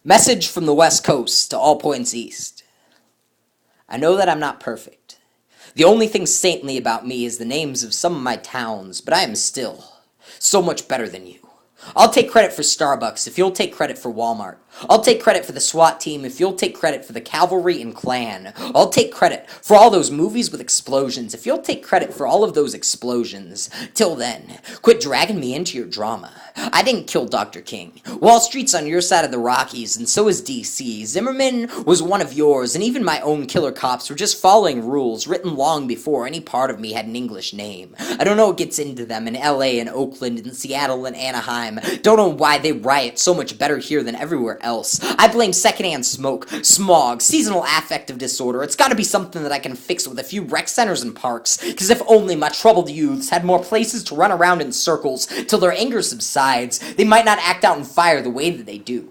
Message from the West Coast to all points east. I know that I'm not perfect. The only thing saintly about me is the names of some of my towns, but I am still so much better than you. I'll take credit for Starbucks if you'll take credit for Walmart. I'll take credit for the SWAT team if you'll take credit for the cavalry and Klan. I'll take credit for all those movies with explosions if you'll take credit for all of those explosions. Till then, quit dragging me into your drama. I didn't kill Dr. King. Wall Street's on your side of the Rockies, and so is DC. Zimmerman was one of yours, and even my own killer cops were just following rules written long before any part of me had an English name. I don't know what gets into them in LA and Oakland and Seattle and Anaheim. Don't know why they riot so much better here than everywhere else. I blame secondhand smoke, smog, seasonal affective disorder. It's gotta be something that I can fix with a few rec centers and parks, because if only my troubled youths had more places to run around in circles till their anger subsides, they might not act out in fire the way that they do.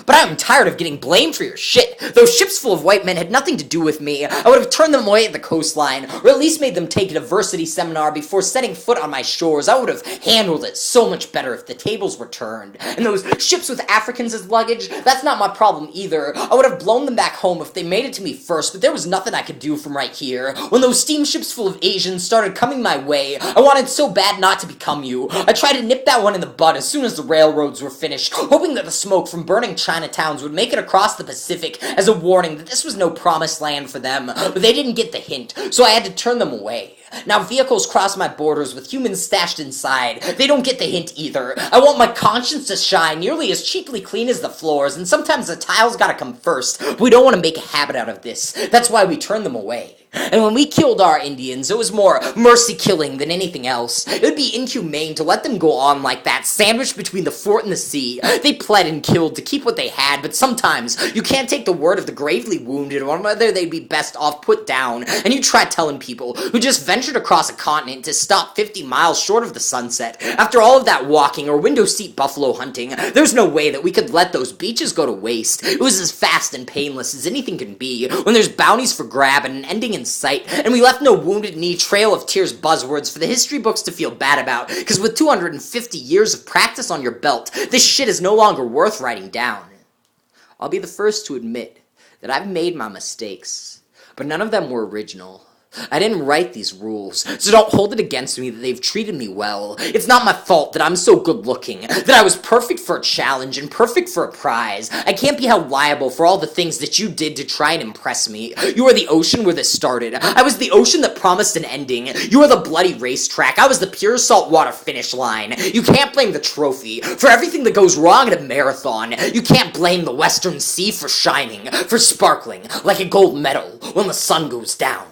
But I'm tired of getting blamed for your shit. Those ships full of white men had nothing to do with me. I would have turned them away at the coastline, or at least made them take a diversity seminar before setting foot on my shores. I would have handled it so much better if the tables were turned. And those ships with Africans as luggage, that's not my problem either. I would have blown them back home if they made it to me first, but there was nothing I could do from right here. When those steamships full of Asians started coming my way, I wanted so bad not to become you. I tried to nip that one in the bud as soon as the railroads were finished, hoping that the smoke from burning Chinatowns would make it across the Pacific as a warning that this was no promised land for them, but they didn't get the hint, so I had to turn them away. Now vehicles cross my borders with humans stashed inside. They don't get the hint either. I want my conscience to shine nearly as cheaply clean as the floors, and sometimes the tiles gotta come first. But we don't want to make a habit out of this. That's why we turn them away. And when we killed our Indians, it was more mercy killing than anything else. It would be inhumane to let them go on like that, sandwiched between the fort and the sea. They pled and killed to keep what they had, but sometimes you can't take the word of the gravely wounded on whether they'd be best off put down, and you try telling people who just ventured across a continent to stop 50 miles short of the sunset. After all of that walking or window seat buffalo hunting, there's no way that we could let those beaches go to waste. It was as fast and painless as anything can be, when there's bounties for grab and an ending in sight, and we left no wounded knee trail of tears buzzwords for the history books to feel bad about, because with 250 years of practice on your belt, this shit is no longer worth writing down. I'll be the first to admit that I've made my mistakes, but none of them were original. I didn't write these rules, so don't hold it against me that they've treated me well. It's not my fault that I'm so good looking, that I was perfect for a challenge and perfect for a prize. I can't be held liable for all the things that you did to try and impress me. You were the ocean where this started. I was the ocean that promised an ending. You were the bloody racetrack. I was the pure saltwater finish line. You can't blame the trophy for everything that goes wrong at a marathon. You can't blame the Western Sea for shining, for sparkling like a gold medal when the sun goes down.